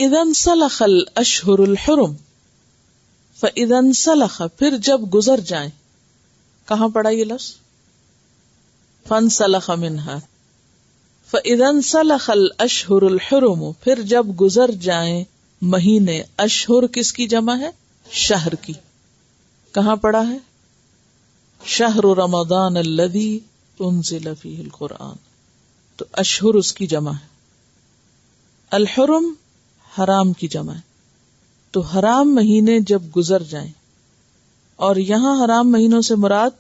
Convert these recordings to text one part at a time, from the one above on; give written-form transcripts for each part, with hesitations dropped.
اذا انسلخ الاشہر الحرم، فاذا انسلخ پھر جب گزر جائیں، کہاں پڑا یہ لفظ؟ فانسلخ منها، فاذا انسلخ الاشہر الحرم پھر جب گزر جائیں مہینے، اشہر کس کی جمع ہے؟ شہر کی. کہاں پڑا ہے؟ شہر رمضان الذی انزل فیہ القرآن، تو اشہر اس کی جمع ہے. الحرم حرام کی جمع ہے. تو حرام مہینے جب گزر جائیں، اور یہاں حرام مہینوں سے مراد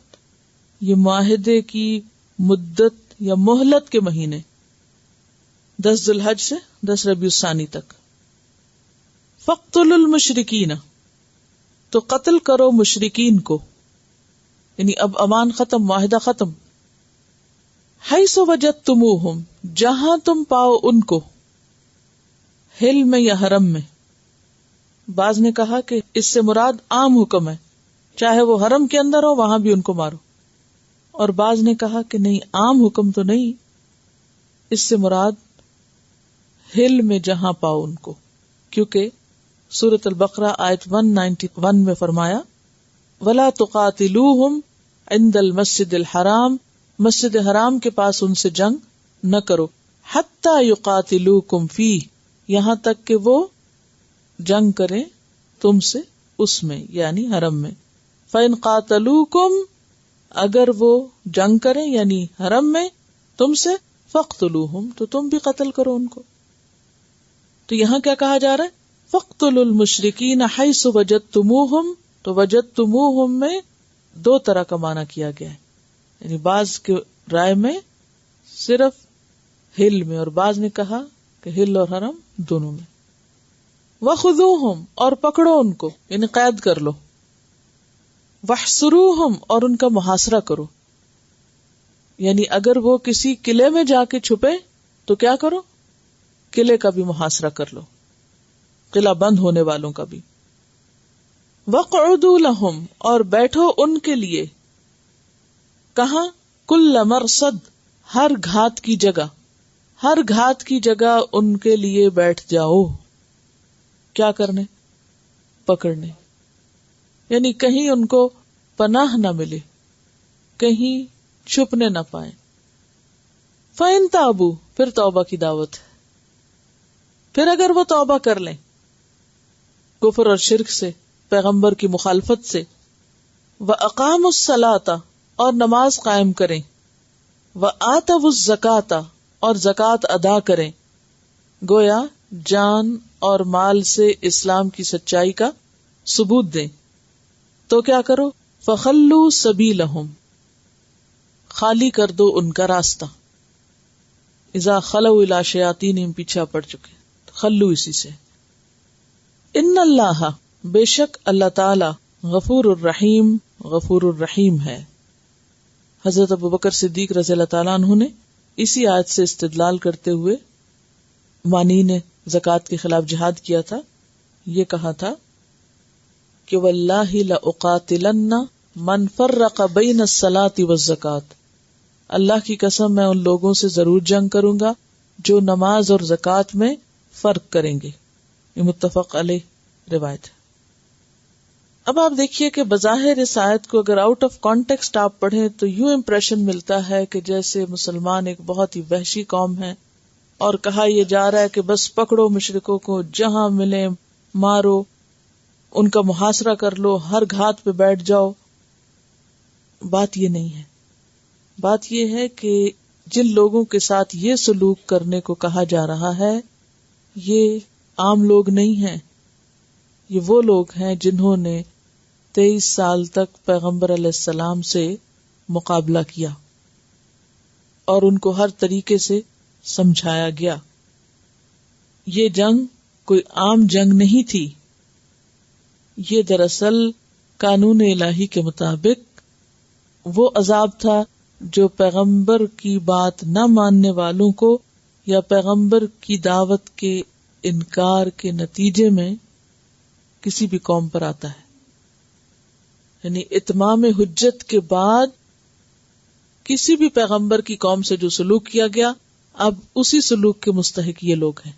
یہ معاہدے کی مدت یا مہلت کے مہینے 10 ذی الحج سے 10 ربیع الثانی تک. فاقتلوا المشرکین، تو قتل کرو مشرکین کو، یعنی اب امان ختم، معاہدہ ختم. حیث وجدتموہم، جہاں تم پاؤ ان کو، حل میں یا حرم میں. بعض نے کہا کہ اس سے مراد عام حکم ہے، چاہے وہ حرم کے اندر ہو وہاں بھی ان کو مارو. اور بعض نے کہا کہ نہیں، عام حکم تو نہیں، اس سے مراد حل میں جہاں پاؤ ان کو، کیونکہ سورۃ البقرہ آیت 191 میں فرمایا وَلَا تُقَاتِلُوهُمْ عِنْدَ الْمَسْجِدِ الْحَرَامِ، مسجد حرام کے پاس ان سے جنگ نہ کرو، حَتَّى يُقَاتِلُوكُمْ فِيهِ، یہاں تک کہ وہ جنگ کریں تم سے اس میں، یعنی حرم میں. فَإِنْ قَاتَلُوكُمْ، اگر وہ جنگ کریں یعنی حرم میں تم سے، فَاقْتُلُوهُمْ، تو تم بھی قتل کرو ان کو. تو یہاں کیا کہا جا رہا ہے؟ فَاقْتُلُوا الْمُشْرِكِينَ حَيْثُ وَجَدتُّمُوهُمْ. تو وجدتموہم میں 2 طرح کا معنی کیا گیا ہے، یعنی بعض کے رائے میں صرف ہل میں، اور بعض نے کہا کہ ہل اور حرم دونوں میں. وَخُذُوهُمْ، اور پکڑو ان کو، یعنی قید کر لو. وَاحْصُرُوهُمْ، اور ان کا محاصرہ کرو، یعنی اگر وہ کسی قلعے میں جا کے چھپے تو کیا کرو؟ قلعے کا بھی محاصرہ کر لو، قلعہ بند ہونے والوں کا بھی. وَاقْعُدُوا لَهُمْ، اور بیٹھو ان کے لیے، کہاں؟ كُلَّ مَرْصَدٍ، ہر گھات کی جگہ، ہر گھات کی جگہ ان کے لیے بیٹھ جاؤ. کیا کرنے؟ پکڑنے، یعنی کہیں ان کو پناہ نہ ملے، کہیں چھپنے نہ پائیں. فَإِن تَابُوا، پھر توبہ کی دعوت ہے. پھر اگر وہ توبہ کر لیں کفر اور شرک سے، پیغمبر کی مخالفت سے، وَأَقَامُوا الصَّلَاةَ، اور نماز قائم کریں، وَآتَوُا الزَّكَاةَ، اور زکوٰۃ ادا کریں، گویا جان اور مال سے اسلام کی سچائی کا ثبوت دیں، تو کیا کرو؟ فَخَلُّوا سَبِيلَهُمْ، خالی کر دو ان کا راستہ. اذا خلوا الى شیاطینہم پیچھا پڑ چکے، خلو اسی سے. ان اللہ، بے شک اللہ تعالی، غفور الرحیم، غفور الرحیم ہے. حضرت ابوبکر صدیق رضی اللہ تعالیٰ عنہ نے اسی آیت سے استدلال کرتے ہوئے مانعین زکوٰۃ کے خلاف جہاد کیا تھا. یہ کہا تھا کہ واللہ لأقاتلن من فرق بین الصلاۃ والزکوٰۃ، اللہ کی قسم میں ان لوگوں سے ضرور جنگ کروں گا جو نماز اور زکوٰۃ میں فرق کریں گے. یہ متفق علیہ روایت ہے. اب آپ دیکھیے کہ بظاہر اس آیت کو اگر آؤٹ آف کانٹیکسٹ آپ پڑھیں تو یوں امپریشن ملتا ہے کہ جیسے مسلمان ایک بہت ہی وحشی قوم ہے، اور کہا یہ جا رہا ہے کہ بس پکڑو مشرکوں کو، جہاں ملے مارو، ان کا محاصرہ کر لو، ہر گھات پہ بیٹھ جاؤ. بات یہ نہیں ہے. بات یہ ہے کہ جن لوگوں کے ساتھ یہ سلوک کرنے کو کہا جا رہا ہے یہ عام لوگ نہیں ہیں، یہ وہ لوگ ہیں جنہوں نے 23 سال تک پیغمبر علیہ السلام سے مقابلہ کیا اور ان کو ہر طریقے سے سمجھایا گیا. یہ جنگ کوئی عام جنگ نہیں تھی، یہ دراصل قانون الہی کے مطابق وہ عذاب تھا جو پیغمبر کی بات نہ ماننے والوں کو یا پیغمبر کی دعوت کے انکار کے نتیجے میں کسی بھی قوم پر آتا ہے. یعنی اتمام حجت کے بعد کسی بھی پیغمبر کی قوم سے جو سلوک کیا گیا، اب اسی سلوک کے مستحق یہ لوگ ہیں.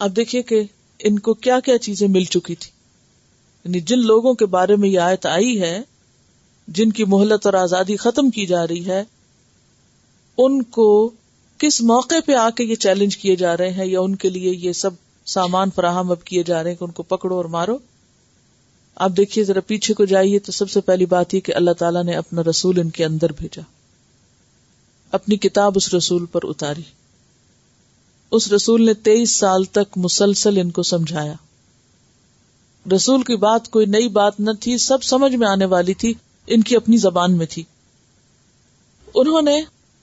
آپ دیکھیے کہ ان کو کیا کیا چیزیں مل چکی تھی. یعنی جن لوگوں کے بارے میں یہ آیت آئی ہے، جن کی مہلت اور آزادی ختم کی جا رہی ہے، ان کو کس موقع پہ آ کے یہ چیلنج کیے جا رہے ہیں، یا ان کے لیے یہ سب سامان فراہم اب کیے جا رہے ہیں کہ ان کو پکڑو اور مارو. آپ دیکھیے ذرا پیچھے کو جائیے تو سب سے پہلی بات یہ کہ اللہ تعالیٰ نے اپنا رسول ان کے اندر بھیجا، اپنی کتاب اس رسول پر اتاری. اس رسول نے 23 سال تک مسلسل ان کو سمجھایا. رسول کی بات کوئی نئی بات نہ تھی، سب سمجھ میں آنے والی تھی، ان کی اپنی زبان میں تھی. انہوں نے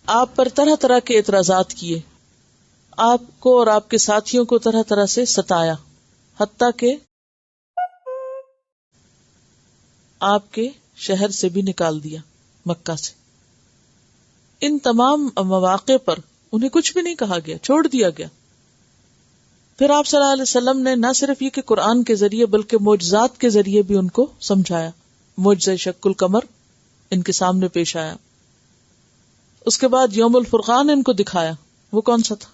آپ پر طرح طرح کے اعتراضات کیے، آپ کو اور آپ کے ساتھیوں کو طرح طرح سے ستایا، حتیٰ کہ آپ کے شہر سے بھی نکال دیا، مکہ سے. ان تمام مواقع پر انہیں کچھ بھی نہیں کہا گیا، چھوڑ دیا گیا. پھر آپ صلی اللہ علیہ وسلم نے نہ صرف یہ کہ قرآن کے ذریعے بلکہ معجزات کے ذریعے بھی ان کو سمجھایا. معجزہ شق القمر ان کے سامنے پیش آیا. اس کے بعد یوم الفرقان ان کو دکھایا. وہ کون سا تھا؟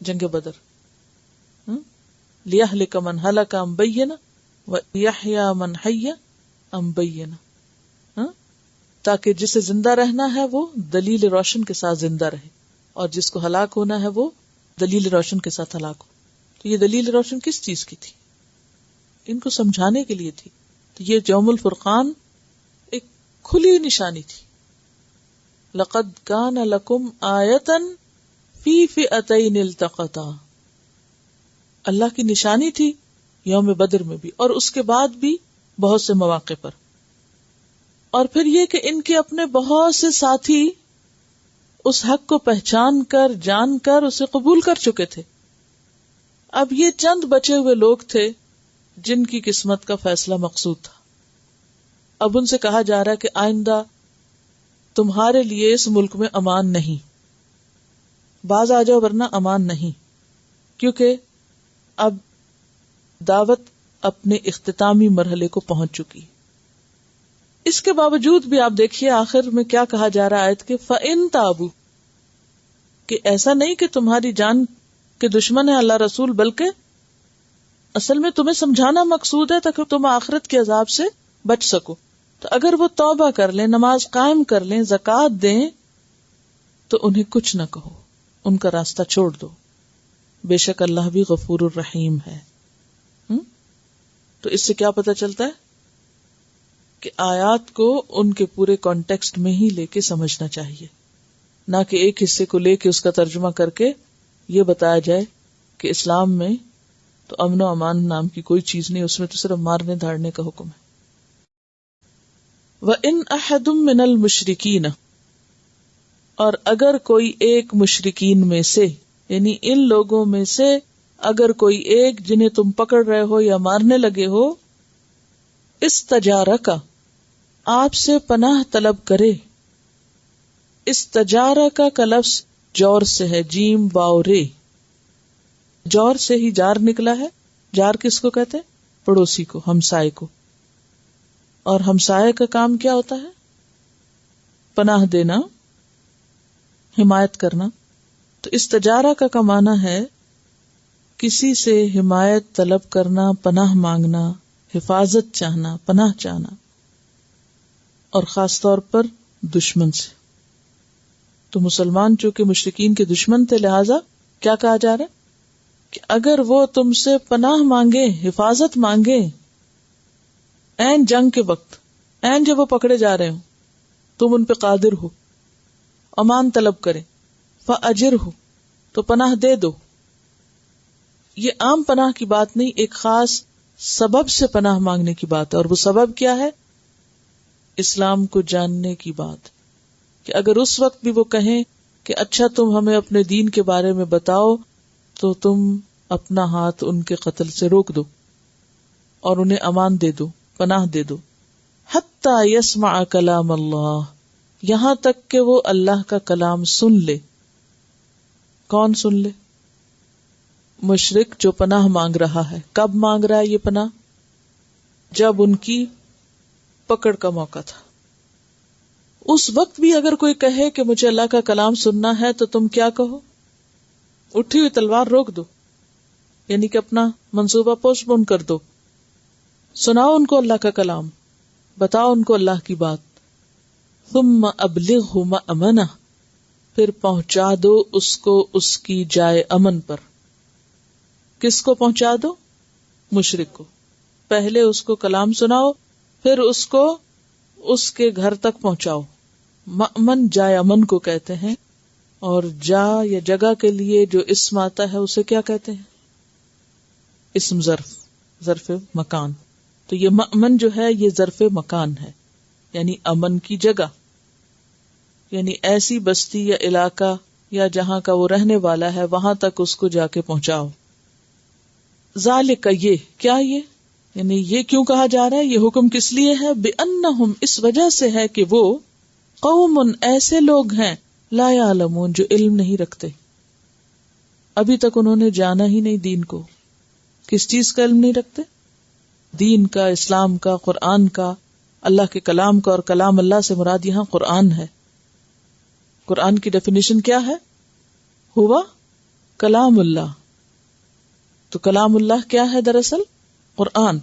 جنگ بدر. لِيَهْلِكَ مَنْ هَلَكَ عَنْ بَيِّنَةٍ وَيَحْيَىٰ مَنْ حَيَّ عَنْ بَيِّنَةٍ، تاکہ جسے زندہ رہنا ہے وہ دلیل روشن کے ساتھ زندہ رہے، اور جس کو ہلاک ہونا ہے وہ دلیل روشن کے ساتھ ہلاک ہو. تو یہ دلیل روشن کس چیز کی تھی؟ ان کو سمجھانے کے لیے تھی. تو یہ یوم الفرقان ایک کھلی نشانی تھی. لَقَدْ كَانَ لَكُمْ آیَةً فِي فِئَتَيْنِ الْتَقَتَا، اللہ کی نشانی تھی یوم بدر میں بھی اور اس کے بعد بھی بہت سے مواقع پر. اور پھر یہ کہ ان کے اپنے بہت سے ساتھی اس حق کو پہچان کر جان کر اسے قبول کر چکے تھے. اب یہ چند بچے ہوئے لوگ تھے جن کی قسمت کا فیصلہ مقصود تھا. اب ان سے کہا جا رہا ہے کہ آئندہ تمہارے لیے اس ملک میں امان نہیں، باز آ جاؤ ورنہ امان نہیں، کیونکہ اب دعوت اپنے اختتامی مرحلے کو پہنچ چکی. اس کے باوجود بھی آپ دیکھیے آخر میں کیا کہا جا رہا ہے آیت کہ فَإِن تَابُوا، کہ ایسا نہیں کہ تمہاری جان کے دشمن ہے اللہ رسول، بلکہ اصل میں تمہیں سمجھانا مقصود ہے تاکہ تم آخرت کے عذاب سے بچ سکو. تو اگر وہ توبہ کر لیں، نماز قائم کر لیں، زکوٰۃ دیں، تو انہیں کچھ نہ کہو، ان کا راستہ چھوڑ دو، بے شک اللہ بھی غفور الرحیم ہے. تو اس سے کیا پتہ چلتا ہے کہ آیات کو ان کے پورے کانٹیکسٹ میں ہی لے کے سمجھنا چاہیے، نہ کہ ایک حصے کو لے کے اس کا ترجمہ کر کے یہ بتایا جائے کہ اسلام میں تو امن و امان نام کی کوئی چیز نہیں، اس میں تو صرف مارنے دھاڑنے کا حکم ہے. وَإِنْ أَحَدٌ مِّنَ الْمُشْرِكِينَ، اور اگر کوئی ایک مشرکین میں سے، یعنی ان لوگوں میں سے اگر کوئی ایک جنہیں تم پکڑ رہے ہو یا مارنے لگے ہو، استجارکا، آپ سے پناہ طلب کرے. استجارکا کا لفظ جور سے ہے، جیم واو رے، جور سے ہی جار نکلا ہے. جار کس کو کہتے ہیں؟ پڑوسی کو، ہمسائے کو. اور ہمسائے کا کام کیا ہوتا ہے؟ پناہ دینا، حمایت کرنا. تو استجارہ کا معنی ہے کسی سے حمایت طلب کرنا، پناہ مانگنا، حفاظت چاہنا، پناہ چاہنا، اور خاص طور پر دشمن سے. تو مسلمان چونکہ مشرکین کے دشمن تھے، لہذا کیا کہا جا رہا ہے کہ اگر وہ تم سے پناہ مانگے، حفاظت مانگے، این جنگ کے وقت، این جب وہ پکڑے جا رہے ہوں، تم ان پہ قادر ہو، امان طلب کرے، فَأَجِرْهُ، تو پناہ دے دو. یہ عام پناہ کی بات نہیں، ایک خاص سبب سے پناہ مانگنے کی بات ہے. اور وہ سبب کیا ہے؟ اسلام کو جاننے کی بات. کہ اگر اس وقت بھی وہ کہیں کہ اچھا تم ہمیں اپنے دین کے بارے میں بتاؤ، تو تم اپنا ہاتھ ان کے قتل سے روک دو اور انہیں امان دے دو، پناہ دے دو. حتی یسمع کلام اللہ، یہاں تک کہ وہ اللہ کا کلام سن لے. کون سن لے؟ مشرک جو پناہ مانگ رہا ہے. کب مانگ رہا ہے یہ پناہ؟ جب ان کی پکڑ کا موقع تھا. اس وقت بھی اگر کوئی کہے کہ مجھے اللہ کا کلام سننا ہے، تو تم کیا کہو؟ اٹھی ہوئی تلوار روک دو، یعنی کہ اپنا منصوبہ پوسٹ پون کر دو. سناؤ ان کو اللہ کا کلام، بتاؤ ان کو اللہ کی بات. ثم ابلغہ مأمنہ، پھر پہنچا دو اس کو اس کی جائے امن پر. کس کو پہنچا دو؟ مشرک کو. پہلے اس کو کلام سناؤ، پھر اس کو اس کے گھر تک پہنچاؤ. مأمن جائے امن کو کہتے ہیں، اور جا یا جگہ کے لیے جو اسم آتا ہے اسے کیا کہتے ہیں؟ اسم ظرف مکان. تو یہ مأمن جو ہے یہ ظرف مکان ہے، یعنی امن کی جگہ، یعنی ایسی بستی یا علاقہ یا جہاں کا وہ رہنے والا ہے وہاں تک اس کو جا کے پہنچاؤ. ذالک، یہ کیا، یہ یعنی یہ کیوں کہا جا رہا ہے، یہ حکم کس لیے ہے؟ بأنہم، اس وجہ سے ہے کہ وہ قوم، ایسے لوگ ہیں، لا یعلمون، جو علم نہیں رکھتے. ابھی تک انہوں نے جانا ہی نہیں دین کو. کس چیز کا علم نہیں رکھتے؟ دین کا، اسلام کا، قرآن کا، اللہ کے کلام کا. اور کلام اللہ سے مراد یہاں قرآن ہے. قرآن کی ڈیفینیشن کیا ہے؟ ہوا کلام اللہ. تو کلام اللہ کیا ہے دراصل؟ قرآن.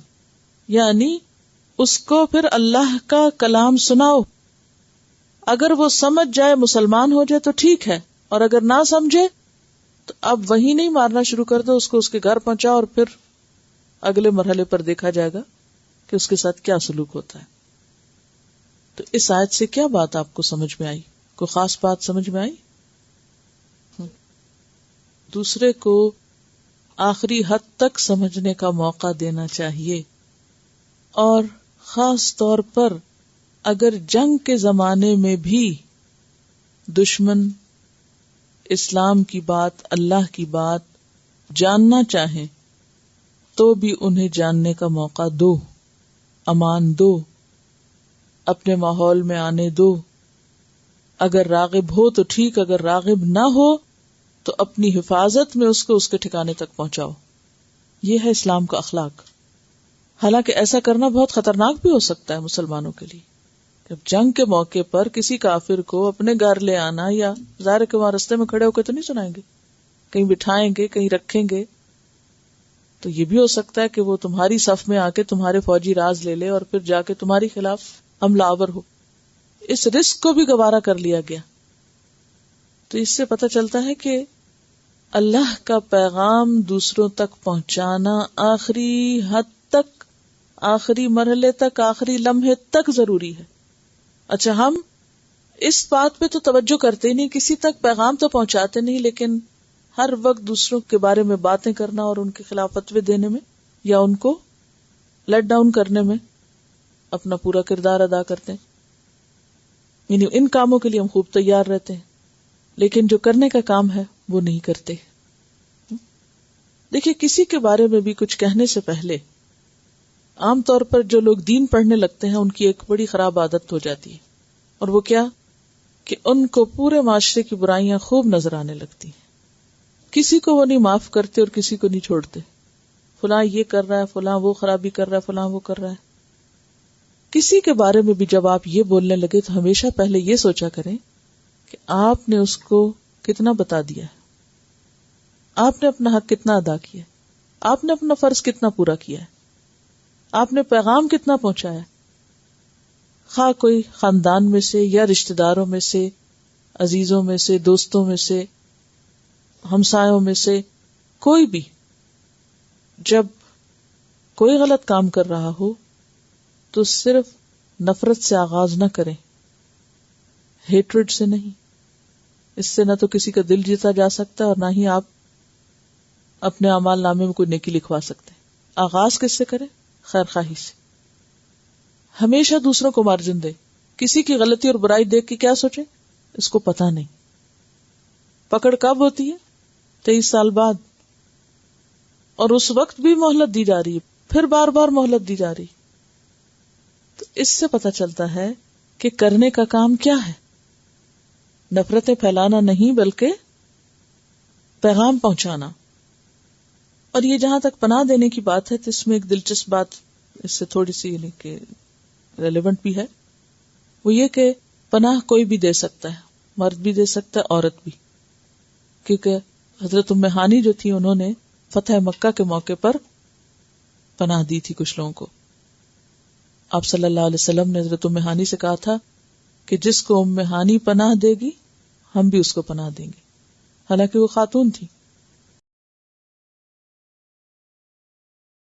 یعنی اس کو پھر اللہ کا کلام سناؤ. اگر وہ سمجھ جائے، مسلمان ہو جائے تو ٹھیک ہے، اور اگر نہ سمجھے تو اب وہی نہیں مارنا شروع کر دو، اس کو اس کے گھر پہنچاؤ، اور پھر اگلے مرحلے پر دیکھا جائے گا کہ اس کے ساتھ کیا سلوک ہوتا ہے. تو اس آیت سے کیا بات آپ کو سمجھ میں آئی؟ کوئی خاص بات سمجھ میں آئی؟ دوسرے کو آخری حد تک سمجھنے کا موقع دینا چاہیے، اور خاص طور پر اگر جنگ کے زمانے میں بھی دشمن اسلام کی بات، اللہ کی بات جاننا چاہیں تو بھی انہیں جاننے کا موقع دو، امان دو، اپنے ماحول میں آنے دو. اگر راغب ہو تو ٹھیک، اگر راغب نہ ہو تو اپنی حفاظت میں اس کو اس کے ٹھکانے تک پہنچاؤ. یہ ہے اسلام کا اخلاق. حالانکہ ایسا کرنا بہت خطرناک بھی ہو سکتا ہے مسلمانوں کے لیے. جب جنگ کے موقع پر کسی کافر کو اپنے گھر لے آنا، یا ظاہر کہ وہاں رستے میں کھڑے ہو کے تو نہیں سنائیں گے، کہیں بٹھائیں گے، کہیں رکھیں گے. تو یہ بھی ہو سکتا ہے کہ وہ تمہاری صف میں آ کے تمہارے فوجی راز لے لے اور پھر جا کے تمہاری خلاف حملہ آور ہو. اس رسک کو بھی گوارا کر لیا گیا. تو اس سے پتہ چلتا ہے کہ اللہ کا پیغام دوسروں تک پہنچانا آخری حد تک، آخری مرحلے تک، آخری لمحے تک ضروری ہے. اچھا، ہم اس بات پہ تو توجہ کرتے نہیں، کسی تک پیغام تو پہنچاتے نہیں، لیکن ہر وقت دوسروں کے بارے میں باتیں کرنا اور ان کے خلاف فتوے دینے میں یا ان کو لیٹ ڈاؤن کرنے میں اپنا پورا کردار ادا کرتے ہیں. یعنی ان کاموں کے لیے ہم خوب تیار رہتے ہیں، لیکن جو کرنے کا کام ہے وہ نہیں کرتے. دیکھیے، کسی کے بارے میں بھی کچھ کہنے سے پہلے عام طور پر جو لوگ دین پڑھنے لگتے ہیں ان کی ایک بڑی خراب عادت ہو جاتی ہے، اور وہ کیا کہ ان کو پورے معاشرے کی برائیاں خوب نظر آنے لگتی ہیں. کسی کو وہ نہیں معاف کرتے اور کسی کو نہیں چھوڑتے. فلاں یہ کر رہا ہے، فلاں وہ خرابی کر رہا ہے، فلاں وہ کر رہا ہے. کسی کے بارے میں بھی جب آپ یہ بولنے لگے تو ہمیشہ پہلے یہ سوچا کریں کہ آپ نے اس کو کتنا بتا دیا ہے، آپ نے اپنا حق کتنا ادا کیا ہے، آپ نے اپنا فرض کتنا پورا کیا ہے، آپ نے پیغام کتنا پہنچایا. خواہ کوئی خاندان میں سے یا رشتہ داروں میں سے، عزیزوں میں سے، دوستوں میں سے، ہمسایوں میں سے، کوئی بھی جب کوئی غلط کام کر رہا ہو تو صرف نفرت سے آغاز نہ کریں، ہیٹرڈ سے نہیں. اس سے نہ تو کسی کا دل جیتا جا سکتا اور نہ ہی آپ اپنے اعمال نامے میں کوئی نیکی لکھوا سکتے. آغاز کس سے کریں؟ خیر خواہی سے. ہمیشہ دوسروں کو مارجن دے. کسی کی غلطی اور برائی دیکھ کے کیا سوچے، اس کو پتا نہیں. پکڑ کب ہوتی ہے؟ 23 سال بعد. اور اس وقت بھی مہلت دی جا رہی ہے، پھر بار بار مہلت دی جا رہی. تو اس سے پتا چلتا ہے کہ کرنے کا کام کیا ہے. نفرتیں پھیلانا نہیں بلکہ پیغام پہنچانا. اور یہ جہاں تک پناہ دینے کی بات ہے تو اس میں ایک دلچسپ بات اس سے تھوڑی سی یعنی کہ ریلیونٹ بھی ہے. وہ یہ کہ پناہ کوئی بھی دے سکتا ہے، مرد بھی دے سکتا ہے، عورت بھی. کیونکہ حضرت ام ہانی جو تھی انہوں نے فتح مکہ کے موقع پر پناہ دی تھی کچھ لوگوں کو. آپ صلی اللہ علیہ وسلم نے حضرت ام ہانی سے کہا تھا کہ جس کو ام ہانی پناہ دے گی ہم بھی اس کو پناہ دیں گے، حالانکہ وہ خاتون تھی.